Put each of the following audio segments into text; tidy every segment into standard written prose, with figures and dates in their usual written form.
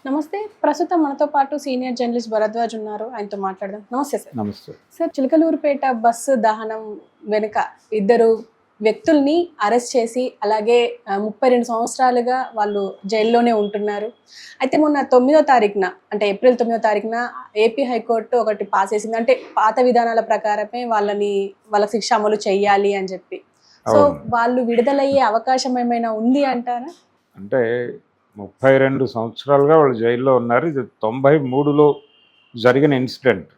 నమస్తే. ప్రస్తుతం మనతో పాటు సీనియర్ జర్నలిస్ట్ భరద్వాజ్ ఉన్నారు. ఆయనతో మాట్లాడదాం. నమస్తే సార్. నమస్తే. సార్, చిలకలూరిపేట బస్సు దహనం వెనుక ఇద్దరు వ్యక్తుల్ని అరెస్ట్ చేసి అలాగే 32 సంవత్సరాలుగా వాళ్ళు జైల్లోనే ఉంటున్నారు. అయితే మొన్న 9వ తారీఖున అంటే ఏప్రిల్ 9వ తారీఖున ఏపీ హైకోర్టు ఒకటి పాస్ చేసింది. అంటే పాత విధానాల ప్రకారమే వాళ్ళకి శిక్ష అమలు చెయ్యాలి అని చెప్పి. సో వాళ్ళు విడుదలయ్యే అవకాశం ఏమైనా ఉంది అంటారా? అంటే 32 సంవత్సరాలుగా వాళ్ళు జైల్లో ఉన్నారు. ఇది 93లో జరిగిన ఇన్సిడెంట్.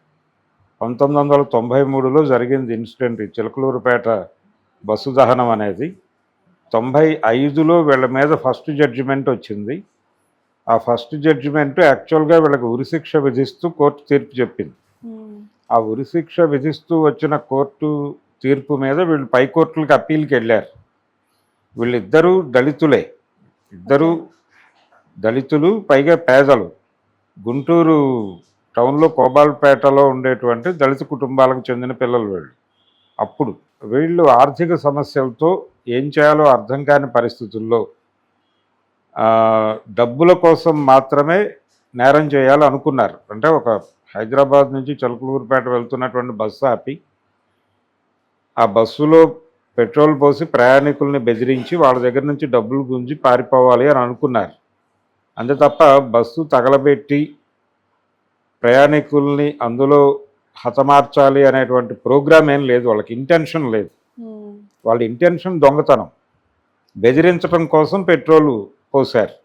1993లో జరిగింది ఇన్సిడెంట్. ఈ చిలకలూరుపేట బస్సు దహనం అనేది 95లో వీళ్ళ మీద ఫస్ట్ జడ్జిమెంట్ వచ్చింది. ఆ ఫస్ట్ జడ్జిమెంట్ యాక్చువల్గా వీళ్ళకి ఉరిశిక్ష విధిస్తూ కోర్టు తీర్పు చెప్పింది. ఆ ఉరిశిక్ష విధిస్తూ వచ్చిన కోర్టు తీర్పు మీద వీళ్ళు పై కోర్టులకు అప్పీల్కి వెళ్ళారు. వీళ్ళిద్దరూ దళితులే, ఇద్దరు దళితులు, పైగా పేదలు. గుంటూరు టౌన్లో కోబాల్పేటలో ఉండేటువంటి దళిత కుటుంబాలకు చెందిన పిల్లలు వీళ్ళు. అప్పుడు వీళ్ళు ఆర్థిక సమస్యలతో ఏం చేయాలో అర్థం కాని పరిస్థితుల్లో డబ్బుల కోసం మాత్రమే నేరం చేయాలనుకున్నారు. అంటే ఒక హైదరాబాద్ నుంచి చిలకలూరుపేట వెళ్తున్నటువంటి బస్సు ఆపి ఆ బస్సులో పెట్రోల్ పోసి ప్రయాణికుల్ని బెదిరించి వాళ్ళ దగ్గర నుంచి డబ్బులు గుంజి పారిపోవాలి అని అనుకున్నారు. అంతే తప్ప బస్సు తగలబెట్టి ప్రయాణికుల్ని అందులో హతమార్చాలి అనేటువంటి ప్రోగ్రామ్ ఏం లేదు. వాళ్ళకి ఇంటెన్షన్ లేదు. వాళ్ళ ఇంటెన్షన్ దొంగతనం, బెదిరించడం కోసం పెట్రోలు పోశారు.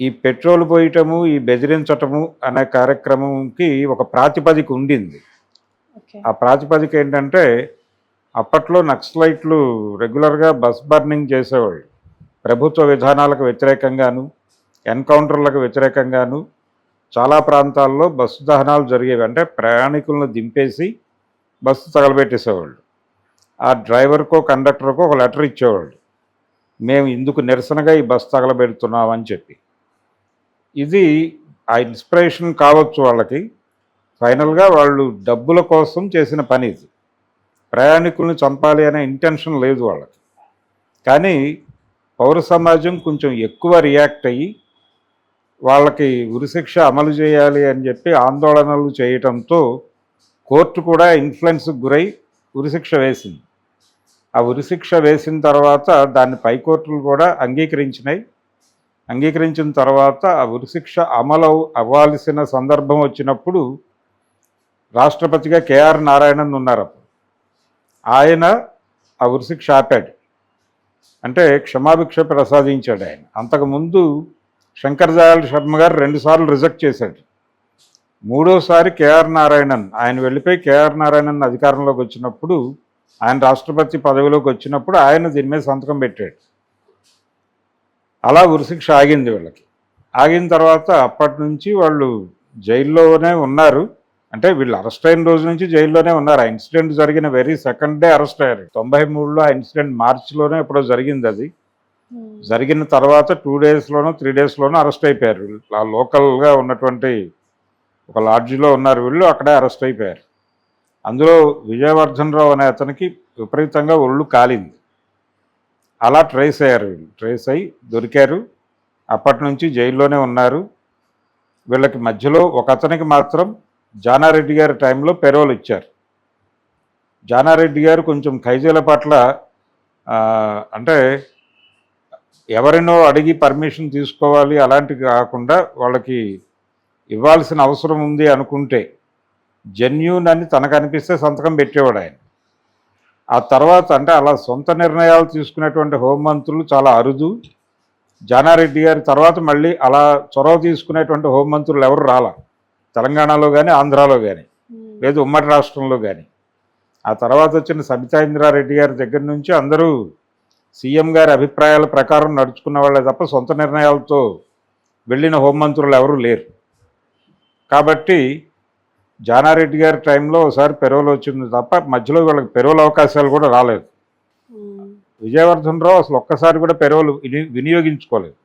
ఈ పెట్రోల్ పోయటము, ఈ బెదిరించటము అనే కార్యక్రమంకి ఒక ప్రాతిపదిక ఉండింది. ఆ ప్రాతిపదిక ఏంటంటే, అప్పట్లో నక్సలైట్లు రెగ్యులర్గా బస్ బర్నింగ్ చేసేవాళ్ళు. ప్రభుత్వ విధానాలకు వ్యతిరేకంగాను, ఎన్కౌంటర్లకు వ్యతిరేకంగాను చాలా ప్రాంతాల్లో బస్సు దహనాలు జరిగేవి. అంటే ప్రయాణికులను దింపేసి బస్సు తగలబెట్టేసేవాళ్ళు. ఆ డ్రైవర్కో కండక్టర్కో ఒక లెటర్ ఇచ్చేవాళ్ళు, మేము ఇందుకు నిరసనగా ఈ బస్సు తగలబెడుతున్నామని చెప్పి. ఇది ఆ ఇన్స్పిరేషన్ కావచ్చు వాళ్ళకి. ఫైనల్గా వాళ్ళు డబ్బుల కోసం చేసిన పని ఇది. ప్రయాణికులను చంపాలి అనే ఇంటెన్షన్ లేదు వాళ్ళకి. కానీ పౌర సమాజం కొంచెం ఎక్కువ రియాక్ట్ అయ్యి వాళ్ళకి ఉరిశిక్ష అమలు చేయాలి అని చెప్పి ఆందోళనలు చేయటంతో కోర్టు కూడా ఇన్ఫ్లుయెన్స్కి గురై ఉరిశిక్ష వేసింది. ఆ ఉరిశిక్ష వేసిన తర్వాత దాన్ని పైకోర్టులు కూడా అంగీకరించినాయి. అంగీకరించిన తర్వాత ఆ ఉరిశిక్ష అమలు అవ్వాల్సిన సందర్భం వచ్చినప్పుడు రాష్ట్రపతిగా కేఆర్ నారాయణన్ ఉన్నారు. ఆయన ఆ ఉరిశిక్ష ఆపాడు. అంటే క్షమాభిక్ష ప్రసాదించాడు ఆయన. అంతకుముందు శంకర్ దయాళ్ శర్మ గారు 2 సార్లు రిజెక్ట్ చేశాడు. మూడోసారి కేఆర్ నారాయణన్ ఆయన వెళ్ళిపోయి కేఆర్ నారాయణన్ అధికారంలోకి వచ్చినప్పుడు, ఆయన రాష్ట్రపతి పదవిలోకి వచ్చినప్పుడు ఆయన దీని మీద సంతకం పెట్టాడు. అలా ఉరిశిక్ష ఆగింది వీళ్ళకి. ఆగిన తర్వాత అప్పటి నుంచి వాళ్ళు జైల్లోనే ఉన్నారు. అంటే వీళ్ళు అరెస్ట్ అయిన రోజు నుంచి జైల్లోనే ఉన్నారు. ఆ ఇన్సిడెంట్ జరిగిన వెరీ సెకండ్ డే అరెస్ట్ అయ్యారు. 93లో ఆ ఇన్సిడెంట్ మార్చిలోనే ఎప్పుడో జరిగింది. అది జరిగిన తర్వాత 2 డేస్లోనో 3 డేస్లోనో అరెస్ట్ అయిపోయారు. ఆ లోకల్గా ఉన్నటువంటి ఒక లాడ్జిలో ఉన్నారు వీళ్ళు, అక్కడే అరెస్ట్ అయిపోయారు. అందులో విజయవర్ధన్ రావు అనే అతనికి విపరీతంగా ఒళ్ళు కాలింది. అలా ట్రేస్ అయ్యారు వీళ్ళు. ట్రేస్ అయ్యి దొరికారు. అప్పటి నుంచి జైల్లోనే ఉన్నారు. వీళ్ళకి మధ్యలో ఒక అతనికి మాత్రం జానారెడ్డి గారి టైంలో పెరోల్ ఇచ్చారు. జానారెడ్డి గారు కొంచెం ఖైదీల పట్ల అంటే ఎవరినో అడిగి పర్మిషన్ తీసుకోవాలి అలాంటివి కాకుండా వాళ్ళకి ఇవ్వాల్సిన అవసరం ఉంది అనుకుంటే జెన్యూన్ అని తనకు అనిపిస్తే సంతకం పెట్టేవాడు ఆయన. ఆ తర్వాత అంటే అలా సొంత నిర్ణయాలు తీసుకునేటువంటి హోంమంత్రులు చాలా అరుదు. జానారెడ్డి గారి తర్వాత మళ్ళీ అలా చొరవ తీసుకునేటువంటి హోంమంత్రులు ఎవరు రాలా, తెలంగాణలో కానీ ఆంధ్రాలో కానీ లేదు ఉమ్మడి రాష్ట్రంలో కానీ. ఆ తర్వాత వచ్చిన సబితా ఇంద్రారెడ్డి గారి దగ్గర నుంచి అందరూ సీఎం గారి అభిప్రాయాల ప్రకారం నడుచుకున్న వాళ్ళే తప్ప సొంత నిర్ణయాలతో వెళ్ళిన హోంమంత్రులు ఎవరూ లేరు. కాబట్టి జానారెడ్డి గారి టైంలో ఒకసారి పెరోల్ వచ్చింది తప్ప మధ్యలో వీళ్ళకి పెరోల్ అవకాశాలు కూడా రాలేదు. విజయవర్ధన్ రావు అసలు ఒక్కసారి కూడా పెరోలు వినియోగించుకోలేదు.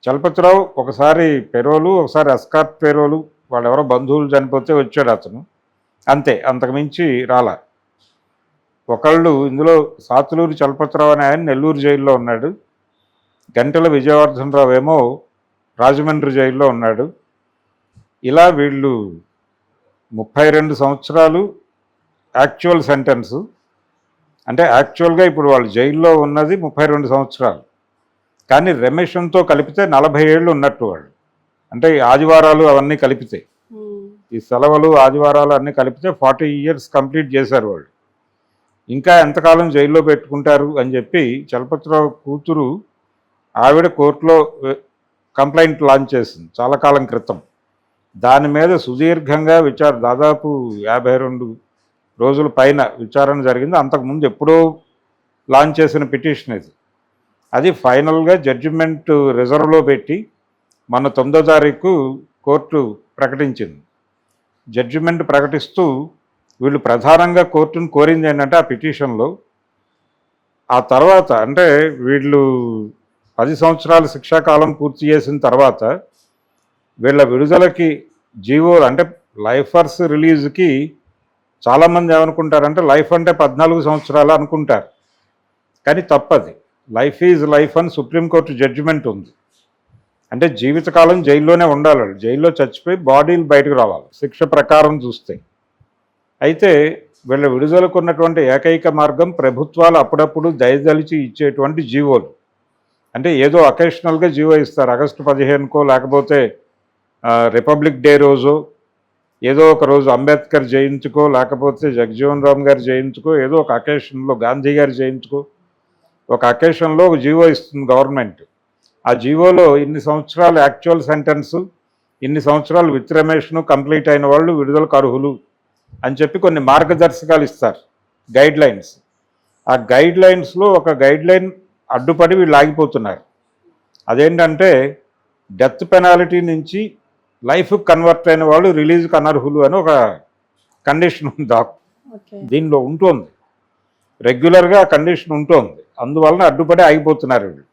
చలపతిరావు ఒకసారి పెరోలు, ఒకసారి ఎస్కార్ట్ పెరోలు, వాళ్ళెవరో బంధువులు చనిపోతే వచ్చాడు అతను, అంతే, అంతకుమించి రాలా. ఒకళ్ళు ఇందులో సాతులూరి చలపతిరావు అనే ఆయన నెల్లూరు జైల్లో ఉన్నాడు. గంటెల విజయవర్ధన్ రావు ఏమో రాజమండ్రి జైల్లో ఉన్నాడు. ఇలా వీళ్ళు 32 సంవత్సరాలు యాక్చువల్ సెంటెన్స్. అంటే యాక్చువల్గా ఇప్పుడు వాళ్ళు జైల్లో ఉన్నది 32 సంవత్సరాలు, కానీ రెమిషన్తో కలిపితే 40 ఏళ్ళు ఉన్నట్టు వాళ్ళు. అంటే ఈ ఆదివారాలు అవన్నీ కలిపితే, ఈ సెలవులు ఆదివారాలు అన్నీ కలిపితే 40 years కంప్లీట్ చేశారు వాళ్ళు. ఇంకా ఎంతకాలం జైల్లో పెట్టుకుంటారు అని చెప్పి చలపతిరావు కూతురు ఆవిడ కోర్టులో కంప్లైంట్ లాంచ్ చేసింది చాలా కాలం క్రితం. దాని మీద సుదీర్ఘంగా దాదాపు 52 రోజుల పైన విచారణ జరిగింది. అంతకుముందు ఎప్పుడో లాంచ్ చేసిన పిటిషన్ ఇది. అది ఫైనల్గా జడ్జిమెంట్ రిజర్వ్లో పెట్టి మొన్న 9వ తారీఖు కోర్టు ప్రకటించింది. జడ్జిమెంట్ ప్రకటిస్తూ వీళ్ళు ప్రధానంగా కోర్టును కోరింది ఏంటంటే ఆ పిటిషన్లో ఆ తర్వాత అంటే వీళ్ళు 10 సంవత్సరాల శిక్షాకాలం పూర్తి చేసిన తర్వాత వీళ్ళ విడుదలకి జీవోలు అంటే లైఫర్స్ రిలీజ్కి చాలామంది ఏమనుకుంటారంటే లైఫ్ అంటే 14 సంవత్సరాలు అనుకుంటారు, కానీ తప్పది. లైఫ్ ఈజ్ లైఫ్ అని సుప్రీంకోర్టు జడ్జిమెంట్ ఉంది. అంటే జీవితకాలం జైల్లోనే ఉండాలి, జైల్లో చచ్చిపోయి బాడీలు బయటకు రావాలి శిక్ష ప్రకారం చూస్తే. అయితే వీళ్ళ విడుదలకు ఉన్నటువంటి ఏకైక మార్గం ప్రభుత్వాలు అప్పుడప్పుడు దయదలిచి ఇచ్చేటువంటి జీవోలు. అంటే ఏదో అకేషనల్గా జీవో ఇస్తారు, ఆగస్టు 15కో లేకపోతే రిపబ్లిక్ డే రోజు, ఏదో ఒక రోజు అంబేద్కర్ జయంతికో లేకపోతే జగజీవన్ రామ్ గారి జయంతికో, ఏదో ఒక అకేషన్లో గాంధీ గారి జయంతికో ఒక అకేషన్లో ఒక జీవో ఇస్తుంది గవర్నమెంట్. ఆ జీవోలో ఇన్ని సంవత్సరాలు యాక్చువల్ సెంటెన్స్, ఇన్ని సంవత్సరాలు విత్ రెమిషన్ కంప్లీట్ అయిన వాళ్ళు విడుదలకు అర్హులు అని చెప్పి కొన్ని మార్గదర్శకాలు ఇస్తారు, గైడ్ లైన్స్. ఆ గైడ్ లైన్స్లో ఒక గైడ్ లైన్ అడ్డుపడి వీళ్ళు ఆగిపోతున్నారు. అదేంటంటే డెత్ పెనాల్టీ నుంచి లైఫ్ కన్వర్ట్ అయిన వాళ్ళు రిలీజ్కి అనర్హులు అని ఒక కండిషన్ ఉంది. దీనిలో ఉంటుంది, రెగ్యులర్గా కండిషన్ ఉంటుంది. అందువలన అడ్డుపడి ఆగిపోతున్నారు వీళ్ళు.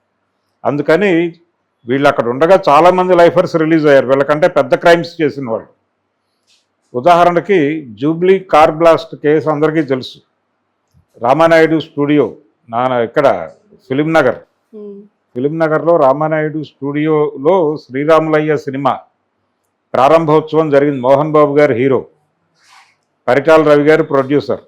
అందుకని వీళ్ళు అక్కడ ఉండగా చాలామంది లైఫర్స్ రిలీజ్ అయ్యారు, వీళ్ళకంటే పెద్ద క్రైమ్స్ చేసిన వాళ్ళు. ఉదాహరణకి జూబ్లీ కార్ బ్లాస్ట్ కేసు అందరికీ తెలుసు. రామానాయుడు స్టూడియో ఇక్కడ ఫిలింనగర్లో రామానాయుడు స్టూడియోలో శ్రీరాములయ్య సినిమా ప్రారంభోత్సవం జరిగింది. మోహన్ బాబు గారు హీరో, పరిటాల రవి గారు ప్రొడ్యూసర్.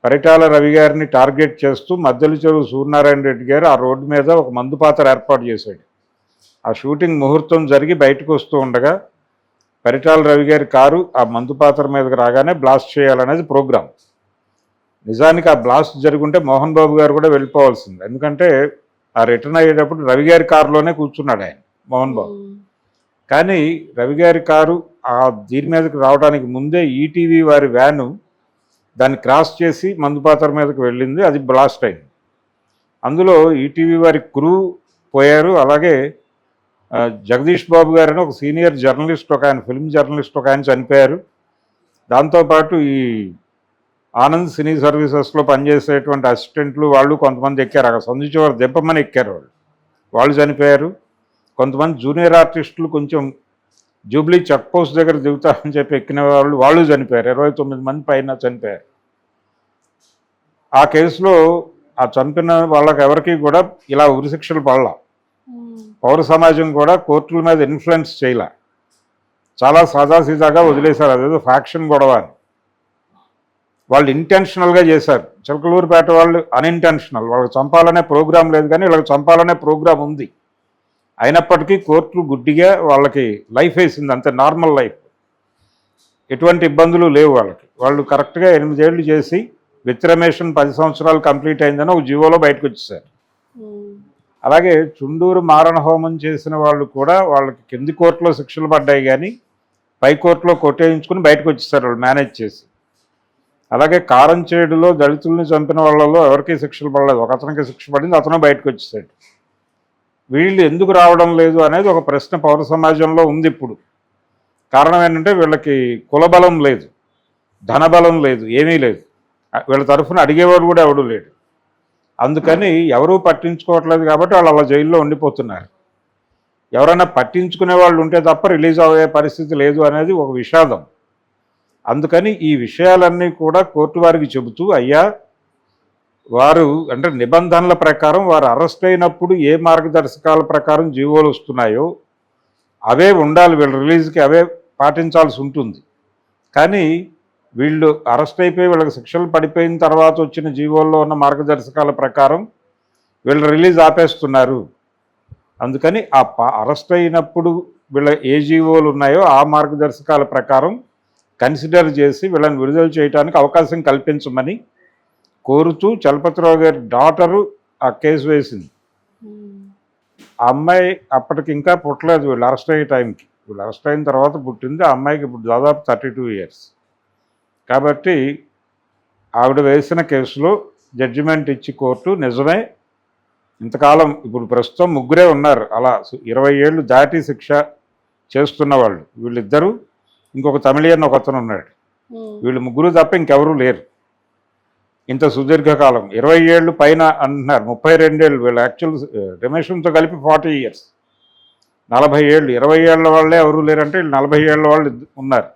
పరిటాల రవి గారిని టార్గెట్ చేస్తూ మద్దెల చెరువు సూర్యనారాయణ రెడ్డి గారు ఆ రోడ్డు మీద ఒక మందు పాత్ర ఏర్పాటు చేశాడు. ఆ షూటింగ్ ముహూర్తం జరిగి బయటకు వస్తూ ఉండగా పరిటాల రవి గారి కారు ఆ మందు పాత్ర మీదకి రాగానే బ్లాస్ట్ చేయాలనేది ప్రోగ్రాం. నిజానికి ఆ బ్లాస్ట్ జరుగుంటే మోహన్ బాబు గారు కూడా వెళ్ళిపోవాల్సింది, ఎందుకంటే ఆ రిటర్న్ అయ్యేటప్పుడు రవి గారి కారులోనే కూర్చున్నాడు ఆయన మోహన్ బాబు. కానీ రవి గారి కారు ఆ దీని మీదకి రావడానికి ముందే ఈటీవీ వారి వ్యాను దాన్ని క్రాస్ చేసి మందుపాత్ర మీదకి వెళ్ళింది, అది బ్లాస్ట్ అయింది. అందులో ఈటీవీ వారి క్రూ పోయారు. అలాగే జగదీష్ బాబు గారని ఒక సీనియర్ జర్నలిస్ట్, ఒక ఆయన ఫిల్మ్ జర్నలిస్ట్ ఒక ఆయన చనిపోయారు. దాంతోపాటు ఈ ఆనంద్ సినీ సర్వీసెస్లో పనిచేసేటువంటి అసిస్టెంట్లు వాళ్ళు కొంతమంది ఎక్కారు, అక్కడ సందు చివరి దింపమని ఎక్కారు, వాళ్ళు చనిపోయారు. కొంతమంది జూనియర్ ఆర్టిస్టులు కొంచెం జూబ్లీ చెక్ పోస్ట్ దగ్గర దిగుతారని చెప్పి ఎక్కిన వాళ్ళు చనిపోయారు. 29 మంది పైన చనిపోయారు. ఆ కేసులో ఆ చనిపోయిన వాళ్ళకి ఎవరికి కూడా ఇలా ఉరిశిక్షలు పడలా. పౌర సమాజం కూడా కోర్టుల మీద ఇన్ఫ్లుయెన్స్ చేయలే, చాలా సాదాసీదాగా వదిలేశారు. అదేదో ఫ్యాక్షన్ గొడవ అని. వాళ్ళు ఇంటెన్షనల్గా చేశారు. చిలకలూరుపేట వాళ్ళు అన్ఇంటెన్షనల్, వాళ్ళకి చంపాలనే ప్రోగ్రాం లేదు, కానీ వాళ్ళకి చంపాలనే ప్రోగ్రాం ఉంది. అయినప్పటికీ కోర్టు గుడ్డిగా వాళ్ళకి లైఫ్ వేసింది, అంతే, నార్మల్ లైఫ్, ఎటువంటి ఇబ్బందులు లేవు వాళ్ళకి. వాళ్ళు కరెక్ట్గా 8 ఏళ్ళు చేసి విత్ రెమిషన్ 10 సంవత్సరాలు కంప్లీట్ అయిందని ఒక జీవోలో బయటకు వచ్చేసారు. అలాగే చుండూరు మారణ హోమం చేసిన వాళ్ళు కూడా వాళ్ళకి కింది కోర్టులో శిక్షలు పడ్డాయి, కానీ పై కోర్టులో కొట్టేయించుకుని బయటకు వచ్చేసారు వాళ్ళు మేనేజ్ చేసి. అలాగే కారంచేడులో దళితుల్ని చంపిన వాళ్ళలో ఎవరికీ శిక్షలు పడలేదు, ఒక అతనికి శిక్ష పడింది, అతను బయటకు వచ్చేసాడు. వీళ్ళు ఎందుకు రావడం లేదు అనేది ఒక ప్రశ్న పౌర సమాజంలో ఉంది ఇప్పుడు. కారణం ఏంటంటే వీళ్ళకి కులబలం లేదు, ధనబలం లేదు, ఏమీ లేదు. వీళ్ళ తరఫున అడిగేవాడు కూడా ఎవడూ లేడు. అందుకని ఎవరూ పట్టించుకోవట్లేదు, కాబట్టి వాళ్ళు అలా జైల్లో ఉండిపోతున్నారు. ఎవరైనా పట్టించుకునే వాళ్ళు ఉంటే తప్ప రిలీజ్ అయ్యే పరిస్థితి లేదు అనేది ఒక విషాదం. అందుకని ఈ విషయాలన్నీ కూడా కోర్టు వారికి చెబుతూ, అయ్యా వారు అంటే నిబంధనల ప్రకారం వారు అరెస్ట్ అయినప్పుడు ఏ మార్గదర్శకాల ప్రకారం జీవోలు వస్తున్నాయో అవే ఉండాలి, వీళ్ళ రిలీజ్కి అవే పాటించాల్సి ఉంటుంది. కానీ వీళ్ళు అరెస్ట్ అయిపోయి వీళ్ళకి శిక్షలు పడిపోయిన తర్వాత వచ్చిన జీవోల్లో ఉన్న మార్గదర్శకాల ప్రకారం వీళ్ళు రిలీజ్ ఆపేస్తున్నారు. అందుకని అరెస్ట్ అయినప్పుడు వీళ్ళ ఏ జీవోలు ఉన్నాయో ఆ మార్గదర్శకాల ప్రకారం కన్సిడర్ చేసి వీళ్ళని విడుదల చేయడానికి అవకాశం కల్పించమని కోరుతూ చలపతిరావు గారి డాటరు ఆ కేసు వేసింది. ఆ అమ్మాయి అప్పటికి ఇంకా పుట్టలేదు, వీళ్ళు అరెస్ట్ అయ్యే టైంకి. వీళ్ళు అరెస్ట్ అయిన తర్వాత పుట్టింది. ఆ అమ్మాయికి ఇప్పుడు దాదాపు 32 years. కాబట్టి ఆవిడ వేసిన కేసులో జడ్జిమెంట్ ఇచ్చి కోర్టు నిజమే, ఇంతకాలం ఇప్పుడు ప్రస్తుతం ముగ్గురే ఉన్నారు అలా 20 ఏళ్ళు దాటి శిక్ష చేస్తున్న వాళ్ళు, వీళ్ళిద్దరూ, ఇంకొక తమిళియన్ ఒక అతను ఉన్నాడు. వీళ్ళు ముగ్గురు తప్ప ఇంకెవరూ లేరు ఇంత సుదీర్ఘకాలం. 20 ఏళ్ళు పైన అంటున్నారు, 32 ఏళ్ళు. వీళ్ళు యాక్చువల్ రిమేషన్తో కలిపి 40 years, 40 ఏళ్ళు. 20 ఏళ్ళ వాళ్ళే ఎవరు లేరంటే వీళ్ళు 40 ఏళ్ళ వాళ్ళు ఉన్నారు.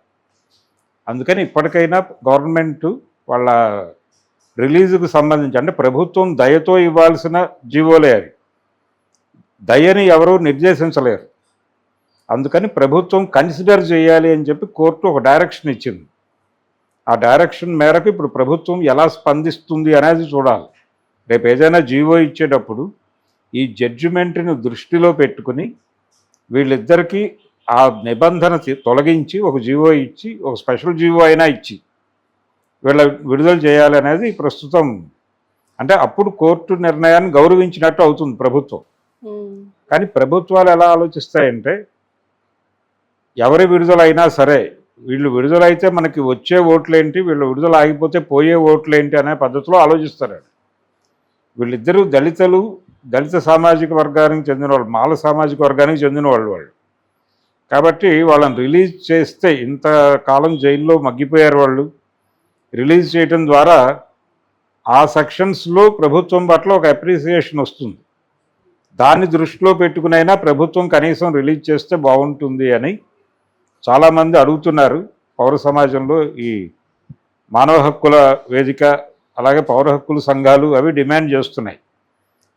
అందుకని ఇప్పటికైనా గవర్నమెంట్ వాళ్ళ రిలీజుకు సంబంధించి, అంటే ప్రభుత్వం దయతో ఇవ్వాల్సిన జీవోలే అవి, దయని ఎవరూ నిర్దేశించలేరు. అందుకని ప్రభుత్వం కన్సిడర్ చేయాలి అని చెప్పి కోర్టు ఒక డైరెక్షన్ ఇచ్చింది. ఆ డైరెక్షన్ మేరకు ఇప్పుడు ప్రభుత్వం ఎలా స్పందిస్తుంది అనేది చూడాలి. రేపు ఏదైనా జీవో ఇచ్చేటప్పుడు ఈ జడ్జిమెంట్ని దృష్టిలో పెట్టుకుని వీళ్ళిద్దరికీ ఆ నిబంధన తొలగించి ఒక జీవో ఇచ్చి, ఒక స్పెషల్ జీవో అయినా ఇచ్చి వీళ్ళ విడుదల చేయాలనేది ప్రస్తుతం. అంటే అప్పుడు కోర్టు నిర్ణయాన్ని గౌరవించినట్టు అవుతుంది ప్రభుత్వం. కానీ ప్రభుత్వాలు ఎలా ఆలోచిస్తాయంటే, ఎవరి విడుదలైనా సరే వీళ్ళు విడుదలైతే మనకి వచ్చే ఓట్లేంటి, వీళ్ళు విడుదల ఆగిపోతే పోయే ఓట్లేంటి అనే పద్ధతిలో ఆలోచిస్తారు. వీళ్ళిద్దరూ దళిత సామాజిక వర్గానికి చెందిన వాళ్ళు, మాల సామాజిక వర్గానికి చెందిన వాళ్ళు. కాబట్టి వాళ్ళని రిలీజ్ చేస్తే, ఇంతకాలం జైల్లో మగ్గిపోయారు వాళ్ళు, రిలీజ్ చేయటం ద్వారా ఆ సెక్షన్స్లో ప్రభుత్వం పట్ల ఒక అప్రిసియేషన్ వస్తుంది. దాన్ని దృష్టిలో పెట్టుకునైనా ప్రభుత్వం కనీసం రిలీజ్ చేస్తే బాగుంటుంది అని చాలామంది అడుగుతున్నారు. పౌర సమాజంలో ఈ మానవ హక్కుల వేదిక, అలాగే పౌర హక్కుల సంఘాలు అవి డిమాండ్ చేస్తున్నాయి.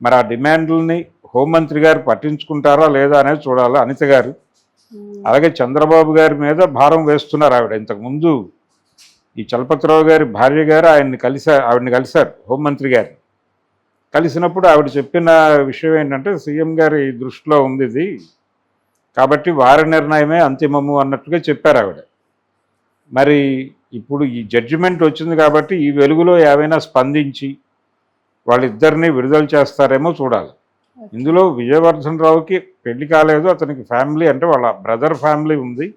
మరి ఆ డిమాండ్లని హోంమంత్రి గారు పట్టించుకుంటారా లేదా అనేది చూడాలి. అనిత గారు, అలాగే చంద్రబాబు గారి మీద భారం వేస్తున్నారు. ఆవిడ ఇంతకుముందు ఈ చలపతిరావు గారి భార్య గారు ఆవిడని కలిశారు, హోంమంత్రి గారు. కలిసినప్పుడు ఆవిడ చెప్పిన విషయం ఏంటంటే, సీఎం గారి దృష్టిలో ఉంది ఇది, కాబట్టి వారి నిర్ణయమే అంతిమము అన్నట్టుగా చెప్పారు ఆవిడ. మరి ఇప్పుడు ఈ జడ్జిమెంట్ వచ్చింది కాబట్టి ఈ వెలుగులో ఏవైనా స్పందించి వాళ్ళిద్దరినీ విడుదల చేస్తారేమో చూడాలి. ఇందులో విజయవర్ధన్ రావుకి పెళ్లి కాలేదు, అతనికి ఫ్యామిలీ, అంటే వాళ్ళ బ్రదర్ ఫ్యామిలీ ఉంది.